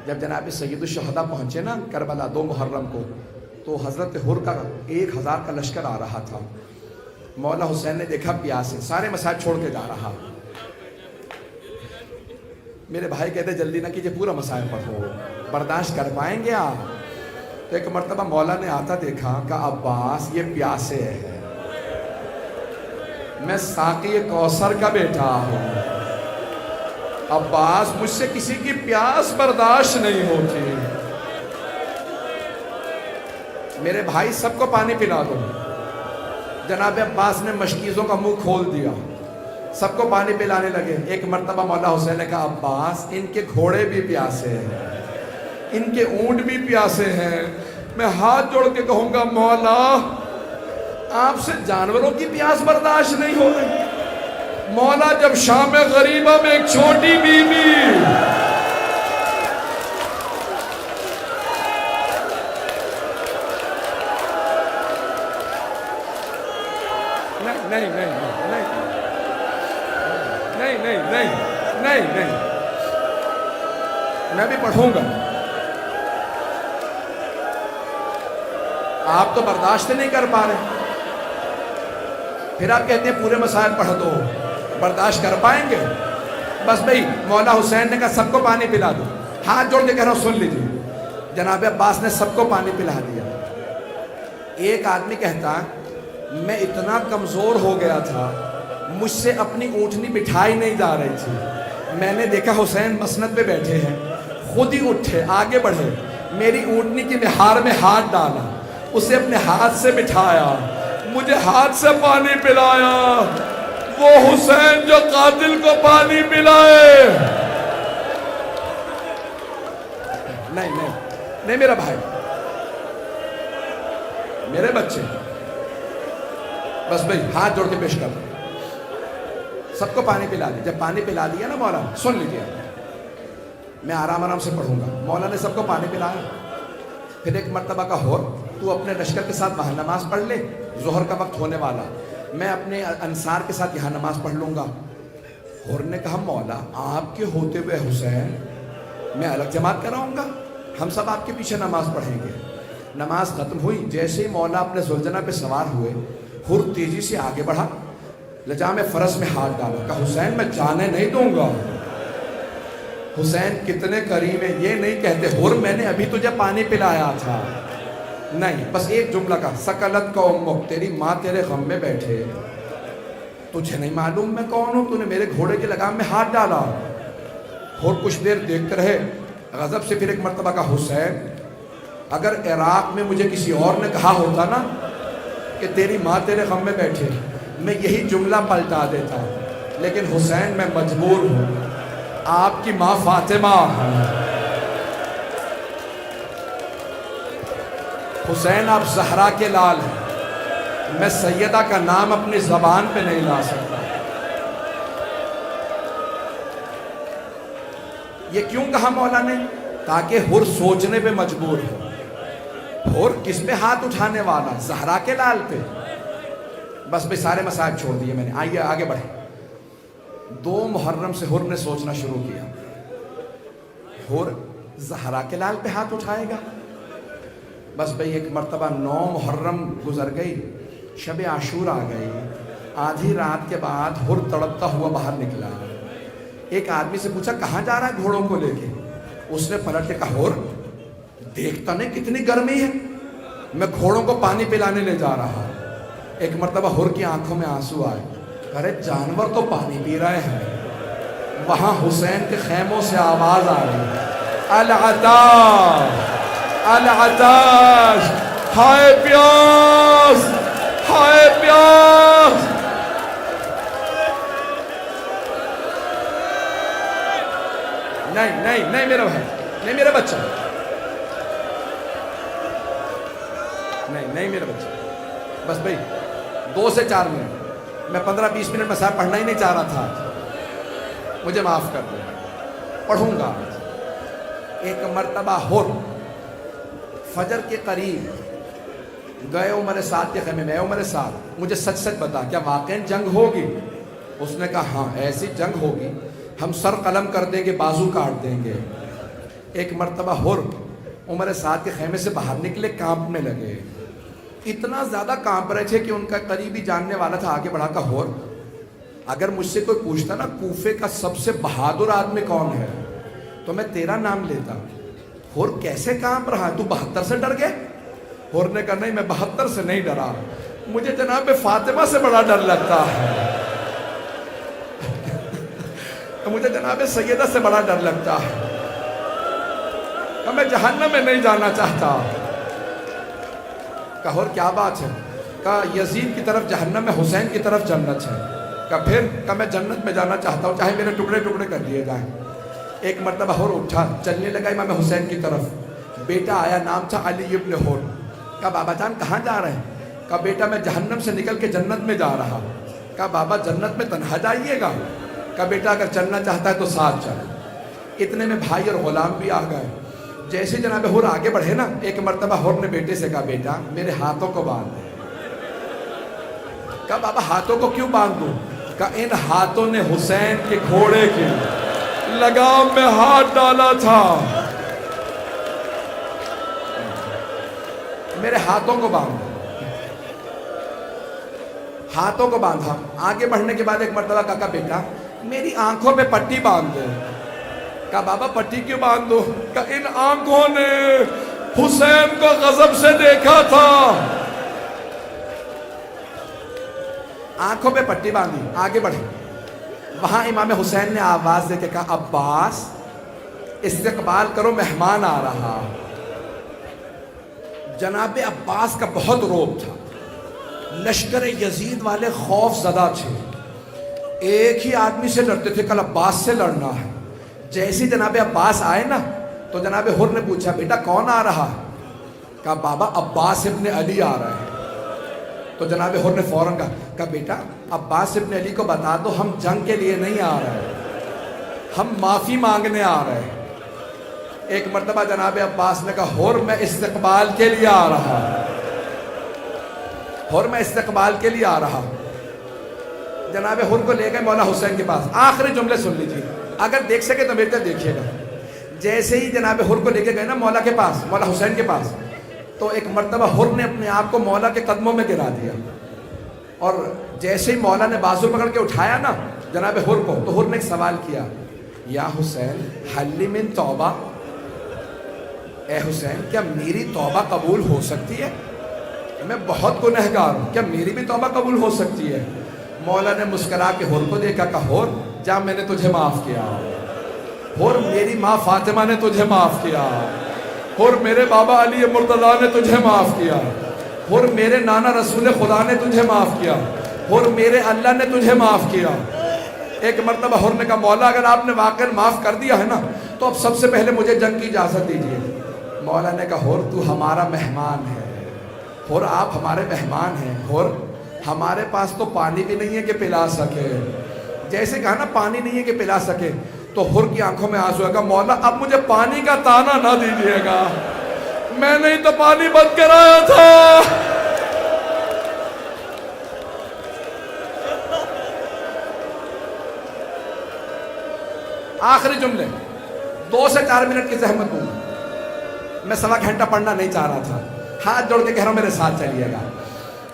جب جناب سید الشہداء پہنچے نا کربلا 2 محرم کو، تو حضرت حر کا 1000 کا لشکر آ رہا تھا۔ مولا حسین نے دیکھا پیاس ہے، سارے مسائل چھوڑ کے جا رہا۔ میرے بھائی کہتے جلدی نہ کیجئے، پورا مسائل پڑھو، برداشت کر پائیں گے آپ؟ تو ایک مرتبہ مولا نے آتا دیکھا کہ عباس یہ پیاسے ہے، میں ساقی کوثر کا بیٹا ہوں، عباس مجھ سے کسی کی پیاس برداشت نہیں ہوتی، میرے بھائی سب کو پانی پلا دو۔ جناب عباس نے مشکیزوں کا منہ کھول دیا، سب کو پانی پلانے لگے۔ ایک مرتبہ مولا حسین نے کہا عباس ان کے گھوڑے بھی پیاسے ہیں، ان کے اونٹ بھی پیاسے ہیں، میں ہاتھ جوڑ کے کہوں گا مولا آپ سے جانوروں کی پیاس برداشت نہیں ہو رہی۔ مولا جب شام غریبہ میں ایک چھوٹی بیوی نہیں نہیں نہیں نہیں نہیں نہیں نہیں نہیں میں بھی پڑھوں گا، آپ تو برداشت نہیں کر پا رہے، پھر آپ کہتے ہیں پورے مسائل پڑھ دو، برداشت کر پائیں گے؟ بس بھئی مولا حسین نے کہا سب کو پانی پلا دو، ہاتھ جوڑ کے کہہ رہا ہوں سن لیجیے۔ جناب عباس نے سب کو پانی پلا دیا۔ ایک آدمی کہتا میں اتنا کمزور ہو گیا تھا، مجھ سے اپنی اونٹنی بٹھائی نہیں جا رہی تھی، میں نے دیکھا حسین مسند پہ بیٹھے ہیں، خود ہی اٹھے آگے بڑھے، میری اونٹنی کی مہار میں ہاتھ ڈالا، اسے اپنے ہاتھ سے بٹھایا، مجھے ہاتھ سے پانی پلایا، وہ حسین جو قاتل کو پانی پلائے۔ نہیں نہیں نہیں میرا بھائی، میرے بچے، بس بھئی ہاتھ جوڑ کے پیش کر دو، سب کو پانی پلا دیا۔ جب پانی پلا دیا نا مولا، سن لیجیے میں آرام آرام سے پڑھوں گا۔ مولا نے سب کو پانی پلایا، پھر ایک مرتبہ کا ہور تو اپنے لشکر کے ساتھ وہاں نماز پڑھ لے، ظہر کا وقت ہونے والا، میں اپنے انصار کے ساتھ یہاں نماز پڑھ لوں گا۔ ہور نے کہا مولا آپ کے ہوتے ہوئے حسین میں الگ جماعت کراؤں گا، ہم سب آپ کے پیچھے نماز پڑھیں گے۔ نماز ختم ہوئی، جیسے ہی مولا اپنے زلجنہ پہ سوار ہوئے، ہر تیزی سے آگے بڑھا، لجام فرس میں ہاتھ ڈالا، کہا حسین میں جانے نہیں دوں گا۔ حسین کتنے کریم ہیں، یہ نہیں کہتے ہر میں نے ابھی تجھے پانی پلایا تھا، نہیں، بس ایک جملہ کا سکلت کا امک، تیری ماں تیرے غم میں بیٹھے، تجھے نہیں معلوم میں کون ہوں، تو نے میرے گھوڑے کے لگام میں ہاتھ ڈالا۔ اور کچھ دیر دیکھتے رہے، غضب سے پھر ایک مرتبہ کا حسین اگر عراق میں مجھے کسی اور نے کہا ہوتا نا کہ تیری ماں تیرے غم میں بیٹھے، میں یہی جملہ پلٹا دیتا، لیکن حسین میں مجبور ہوں، آپ کی ماں فاطمہ حسین آپ زہرا کے لال ہیں، میں سیدہ کا نام اپنی زبان پہ نہیں لا سکتا۔ یہ کیوں کہا مولا نے؟ تاکہ ہر سوچنے پہ مجبور ہو، ہر کس پہ ہاتھ اٹھانے والا؟ زہرا کے لال پہ۔ بس بھی سارے مسائل چھوڑ دیے میں نے، آئیے آگے بڑھیں۔ 2 محرم سے ہر نے سوچنا شروع کیا، ہر زہرا کے لال پہ ہاتھ اٹھائے گا؟ بس بھئی ایک مرتبہ 9 محرم گزر گئی، شب عاشور آ گئی، آدھی رات کے بعد ہر تڑپتا ہوا باہر نکلا۔ ایک آدمی سے پوچھا کہاں جا رہا ہے گھوڑوں کو لے کے؟ اس نے پلٹ کے کہا ہر دیکھتا نہیں کتنی گرمی ہے، میں گھوڑوں کو پانی پلانے لے جا رہا۔ ایک مرتبہ ہر کی آنکھوں میں آنسو آئے، ارے جانور تو پانی پی رہے ہیں۔ وہاں حسین کے خیموں سے آواز آ رہی، العطاش العطاش، ہائے پیاس ہائے پیاس۔ نہیں نہیں نہیں میرا بھائی، نہیں میرا بچہ، نہیں نہیں میرا بچہ، بس بھئی 2 سے 4 منٹ، میں 15-20 منٹ میں صاحب پڑھنا ہی نہیں چاہ رہا تھا، مجھے معاف کر دیں، پڑھوں گا۔ ایک مرتبہ ہر فجر کے قریب گئے عمر سعد کے خیمے میں، عمر سعد مجھے سچ سچ بتا کیا واقعی جنگ ہوگی؟ اس نے کہا ہاں ایسی جنگ ہوگی، ہم سر قلم کر دیں گے، بازو کاٹ دیں گے۔ ایک مرتبہ ہر عمر سعد کے خیمے سے باہر نکلے، کانپنے لگے، اتنا زیادہ کانپ رہے تھے کہ ان کا قریبی جاننے والا تھا، آگے بڑھا کہا ہر اگر مجھ سے کوئی پوچھتا نا کوفے کا سب سے بہادر آدمی کون ہے تو میں تیرا نام لیتا۔ ہر کیسے کانپ رہا ہے، تو 72 سے ڈر گئے؟ ہر نے کہا نہیں، میں 72 سے نہیں ڈرا، مجھے جناب فاطمہ سے بڑا ڈر لگتا ہے، مجھے جناب سیدہ سے بڑا ڈر لگتا ہے، میں جہنم میں نہیں جانا چاہتا۔ کہا اور کیا بات ہے؟ کہا یزید کی طرف جہنم میں، حسین کی طرف جنت ہے۔ کہا پھر؟ کہا میں جنت میں جانا چاہتا ہوں، چاہے میرے ٹکڑے ٹکڑے کر دیے جائیں۔ ایک مرتبہ ہور اٹھا، چلنے لگا امام حسین کی طرف، بیٹا آیا، نام تھا علی ابن ہور۔ کہا بابا جان کہاں جا رہے ہیں؟ کہا بیٹا میں جہنم سے نکل کے جنت میں جا رہا۔ کہا بابا جنت میں تنہا جائیے گا؟ کہا بیٹا اگر چلنا چاہتا ہے تو ساتھ چل۔ اتنے میں بھائی اور غلام بھی آ گئے۔ جیسے جناب ہور آگے بڑھے نا، ایک مرتبہ ہور نے بیٹے سے کہا بیٹا میرے ہاتھوں کو باندھ دے۔ کہا بابا ہاتھوں کو کیوں باندھ دوں؟ کہا ان ہاتھوں نے حسین کے گھوڑے کے لگام میں ہاتھ ڈالا تھا، میرے ہاتھوں کو باندھ۔ ہاتھوں کو باندھا۔ آگے بڑھنے کے بعد ایک مرتبہ کہا بیٹا میری آنکھوں پہ پٹی باندھ دے۔ کہا بابا پٹی کیوں باندھ دو؟ کہا ان آنکھوں نے حسین کو غضب سے دیکھا تھا، آنکھوں پہ پٹی باندھی۔ آگے بڑھے، وہاں امام حسین نے آواز دے کے کہا عباس استقبال کرو، مہمان آ رہا۔ جناب عباس کا بہت روب تھا، لشکر یزید والے خوف زدہ تھے، ایک ہی آدمی سے لڑتے تھے، کل عباس سے لڑنا ہے۔ جیسے جناب عباس آئے نا تو جناب ہر نے پوچھا بیٹا کون آ رہا ہے؟ کہا بابا عباس ابن علی آ رہا ہے۔ تو جناب ہر نے فوراً کہا بیٹا عباس ابن علی کو بتا دو ہم جنگ کے لیے نہیں آ رہے، ہم معافی مانگنے آ رہے ہیں۔ ایک مرتبہ جناب عباس نے کہا ہر میں استقبال کے لیے آ رہا، ہر میں استقبال کے لیے آ رہا۔ جناب ہر کو لے گئے مولا حسین کے پاس۔ آخری جملے سن لیجیے، اگر دیکھ سکے تو میرے طرف دیکھیے گا۔ جیسے ہی جناب ہر کو لے کے گئے نا مولا کے پاس، مولا حسین کے پاس، تو ایک مرتبہ ہر نے اپنے آپ کو مولا کے قدموں میں گرا دیا، اور جیسے ہی مولا نے بازو پکڑ کے اٹھایا نا جناب ہر کو، تو ہر نے ایک سوال کیا، یا حسین حل من توبہ، اے حسین کیا میری توبہ قبول ہو سکتی ہے؟ میں بہت گنہگار ہوں، کیا میری بھی توبہ قبول ہو سکتی ہے؟ مولا نے مسکرا کے ہر کو دیکھا، کہا ہر جا میں نے تجھے معاف کیا، ہر میری ماں فاطمہ نے تجھے معاف کیا، ہر میرے بابا علی مرتضیٰ نے تجھے معاف کیا، ہر میرے نانا رسول خدا نے تجھے معاف کیا، ہر میرے اللہ نے تجھے معاف کیا۔ ایک مرتبہ ہر نے کہا مولا اگر آپ نے واقعا معاف کر دیا ہے نا تو اب سب سے پہلے مجھے جنگ کی اجازت دیجیے۔ مولا نے کہا ہر تو ہمارا مہمان ہے، ہر آپ ہمارے مہمان ہیں، ہر ہمارے پاس تو پانی بھی نہیں ہے کہ پلا سکے۔ جیسے کہا نا پانی نہیں ہے کہ پلا سکے، تو ہر کی آنکھوں میں آنسو ہے، کہا مولا اب مجھے پانی کا تانا نہ دیجیے گا، میں نے تو پانی بند کرایا تھا۔ آخری جملے 2 سے 4 منٹ کی زحمت دوں، میں 1.25 گھنٹہ پڑھنا نہیں چاہ رہا تھا، ہاتھ جوڑ کے کہہ رہا ہوں میرے ساتھ چلیے گا۔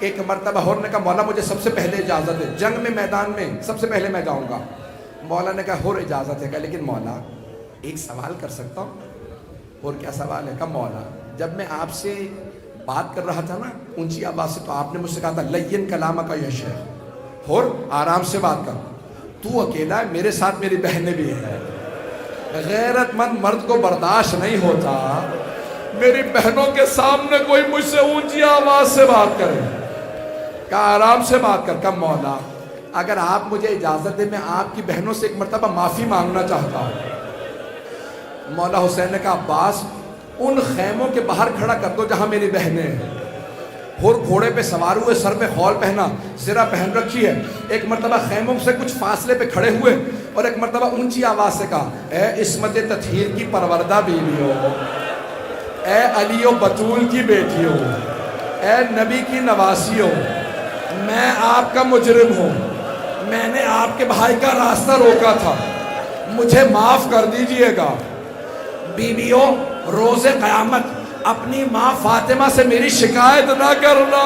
ایک مرتبہ ہر نے کہا مولا مجھے سب سے پہلے اجازت ہے، جنگ میں میدان میں سب سے پہلے میں جاؤں گا۔ مولا نے کہا ہر اجازت ہے، کہا لیکن مولا ایک سوال کر سکتا ہوں؟ اور کیا سوال ہے؟ کہا مولا جب میں آپ سے بات کر رہا تھا نا اونچی آواز سے، تو آپ نے مجھ سے کہا تھا لین کلامک یا شیخ، ہر آرام سے بات کر، تو اکیلا ہے، میرے ساتھ میری بہنیں بھی ہیں، غیرت مند مرد کو برداشت نہیں ہوتا میری بہنوں کے سامنے کوئی مجھ سے اونچی آواز سے بات کرے۔ کہا آرام سے بات کر۔ کہا مولا اگر آپ مجھے اجازت دیں میں آپ کی بہنوں سے ایک مرتبہ معافی مانگنا چاہتا ہوں۔ مولا حسین نے کہا عباس ان خیموں کے باہر کھڑا کر دو جہاں میری بہنیں ہیں۔ ہر گھوڑے پہ سوار ہوئے، سر پہ خول پہنا، زرہ پہن رکھی ہے، ایک مرتبہ خیموں سے کچھ فاصلے پہ کھڑے ہوئے اور ایک مرتبہ اونچی آواز سے کہا اے عصمت تطہیر کی پروردہ بیویوں، اے علی و بطول کی بیٹیوں، اے نبی کی نواسیوں، میں آپ کا مجرم ہوں، میں نے آپ کے بھائی کا راستہ روکا تھا، مجھے معاف کر دیجئے گا۔ بیویوں روز قیامت اپنی ماں فاطمہ سے میری شکایت نہ کرنا.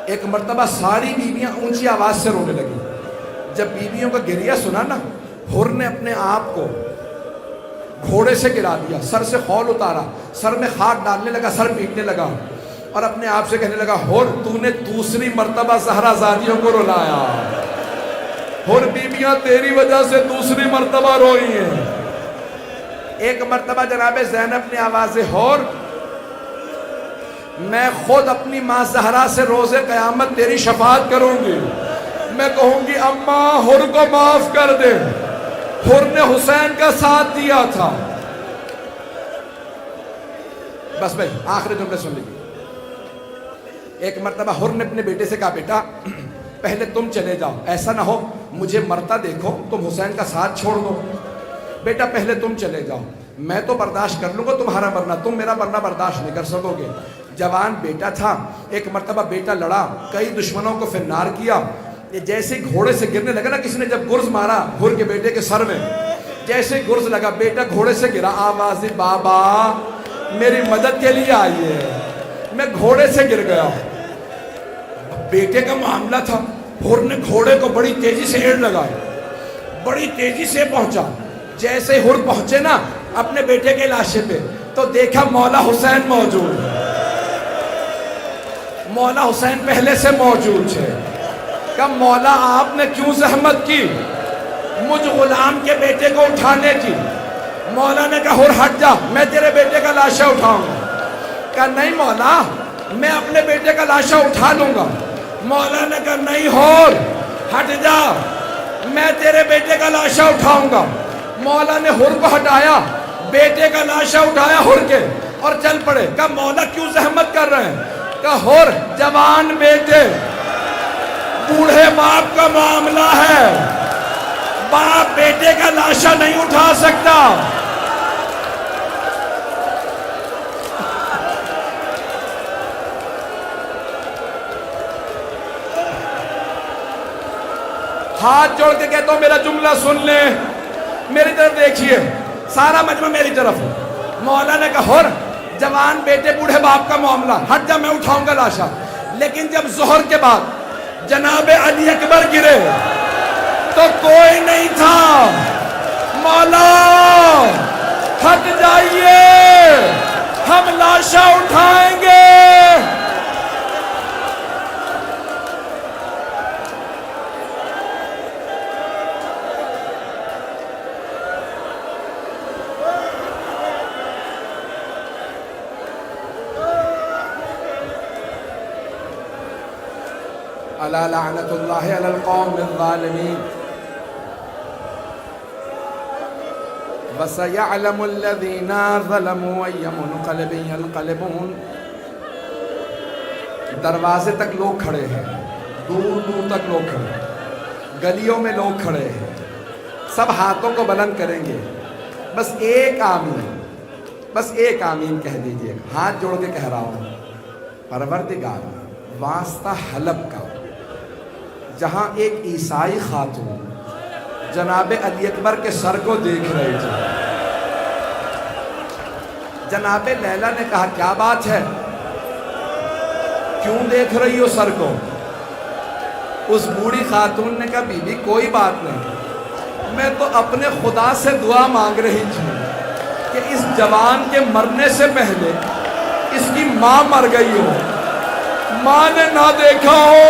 ایک مرتبہ ساری بیویاں اونچی آواز سے رونے لگی. جب بیویوں کا گریہ سنا نا، حر نے اپنے آپ کو گھوڑے سے گرا دیا، سر سے خول اتارا، سر میں خاک ڈالنے لگا، سر پیٹنے لگا اور اپنے آپ سے کہنے لگا، حر تو نے دوسری مرتبہ زہرا زادیوں کو رلایا. حر بیویاں تیری وجہ سے دوسری مرتبہ روئی ہیں. ایک مرتبہ جناب زینب نے آواز حر، میں خود اپنی ماں زہرا سے روز قیامت تیری شفاعت کروں گی. میں کہوں گی اماں حر کو معاف کر دے، حر نے حسین کا ساتھ دیا تھا. بس بھائی آخری جملے سن لیجیے. ایک مرتبہ حر نے اپنے بیٹے سے کہا، بیٹا پہلے تم چلے جاؤ، ایسا نہ ہو مجھے مرتا دیکھو تم حسین کا ساتھ چھوڑ دو. بیٹا پہلے تم چلے جاؤ، میں تو برداشت کر لوں گا تمہارا مرنا، تم میرا مرنا برداشت نہیں کر سکو گے. جوان بیٹا تھا. ایک مرتبہ بیٹا لڑا، کئی دشمنوں کو فنار کیا. یہ جیسے گھوڑے سے گرنے لگا نا، کسی نے جب گرز مارا حر کے بیٹے کے سر میں، جیسے گرز لگا بیٹا گھوڑے سے گرا. آواز بابا میری مدد کے لیے آئیے، میں گھوڑے سے گر گیا. بیٹے کا معاملہ تھا. حر نے گھوڑے کو بڑی تیزی سے ایڑ لگائی، بڑی تیزی سے پہنچا. جیسے حر پہنچے نا اپنے بیٹے کے لاشے پہ، تو دیکھا مولا حسین موجود. مولا حسین پہلے سے موجود ہے. کہ مولا آپ نے کیوں زحمت کی مجھ غلام کے بیٹے کو اٹھانے کی؟ مولا نے کہا حر ہٹ جا، میں تیرے بیٹے کا لاشا اٹھاؤں گا. کہا نہیں مولا، میں اپنے بیٹے کا لاشا اٹھا لوں گا. مولا نے کہا نہیں حر ہٹ جا، میں تیرے بیٹے کا لاشا اٹھاؤں گا. مولا نے حر کو ہٹایا، بیٹے کا لاشا اٹھایا حر کے اور چل پڑے. کہا مولا کیوں زحمت کر رہے ہیں؟ کہا حر جوان بیٹے، بوڑھے باپ کا معاملہ ہے، باپ بیٹے کا لاشا نہیں اٹھا سکتا. ہاتھ جوڑ کے کہتا ہوں میرا جملہ سن لیں، میری طرف دیکھیے، سارا مجمع میری طرف ہے. مولا نے کہا حر جوان بیٹے بوڑھے باپ کا معاملہ، ہٹ جا میں اٹھاؤں گا لاشا. لیکن جب ظہر کے بعد جناب علی اکبر گرے تو کوئی نہیں تھا. مولا ہٹ جائیے، ہم لاشا اٹھائیں گے. الا لعنت اللہ علی القوم الظالمین وسيعلم الذین ظلموا أي منقلب ينقلبون. دروازے تک لوگ کھڑے ہیں، دور دور تک لوگ کھڑے ہیں، گلیوں میں لوگ کھڑے ہیں، سب ہاتھوں کو بلند کریں گے. بس ایک آمین، بس ایک آمین کہہ دیجئے. ہاتھ جوڑ کے کہہ رہا ہوں، پروردگار واسطہ حلب کا، جہاں ایک عیسائی خاتون جناب علی اکبر کے سر کو دیکھ رہی تھی. جناب لیلا نے کہا کیا بات ہے، کیوں دیکھ رہی ہو سر کو؟ اس بوڑھی خاتون نے کہا بی بی کوئی بات نہیں، میں تو اپنے خدا سے دعا مانگ رہی تھی کہ اس جوان کے مرنے سے پہلے اس کی ماں مر گئی ہو، ماں نے نہ دیکھا ہو.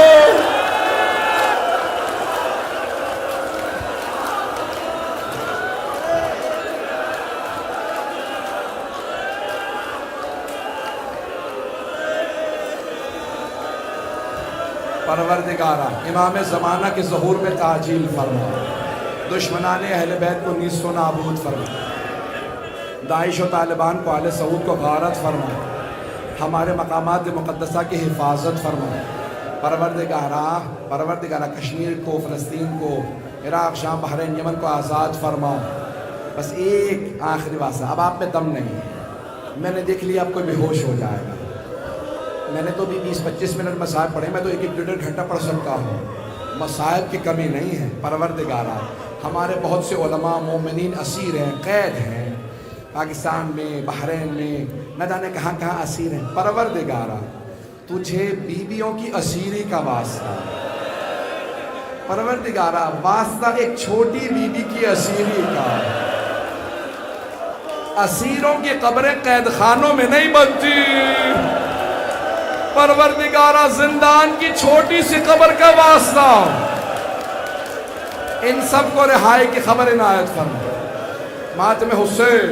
پروردگارہ امام زمانہ کے ظہور میں تعجیل فرما، دشمنان اہل بیت کو نیست و نابود فرما، داعش و طالبان کو آل سعود کو غارت فرما، ہمارے مقامات مقدسہ کی حفاظت فرما. پروردگارہ کشمیر کو، فلسطین کو، عراق، شام، بحرین، یمن کو آزاد فرما. بس ایک آخری واسطہ، اب آپ میں دم نہیں ہے، میں نے دیکھ لیا اب کوئی بے ہوش ہو جائے گا. میں نے تو بھی 20-25 منٹ مصائب پڑھے، میں تو ایک 1-1.5 گھنٹہ پڑھ سکتا ہوں. مصائب کی کمی نہیں ہے. پروردگارہ ہمارے بہت سے علماء مومنین اسیر ہیں، قید ہیں، پاکستان میں، بحرین میں، نہ جانے کہاں کہاں اسیر ہیں۔ پروردگارا تجھے بیویوں کی اسیری کا واسطہ، پروردگارا واسطہ ایک چھوٹی بیوی کی اسیری کا۔ اسیروں کی قبریں قید خانوں میں نہیں بنتی، پروردگارا زندان کی چھوٹی سی قبر کا واسطہ ان سب کو رہائی کی خبر عنایت فرما۔ ماتم حسین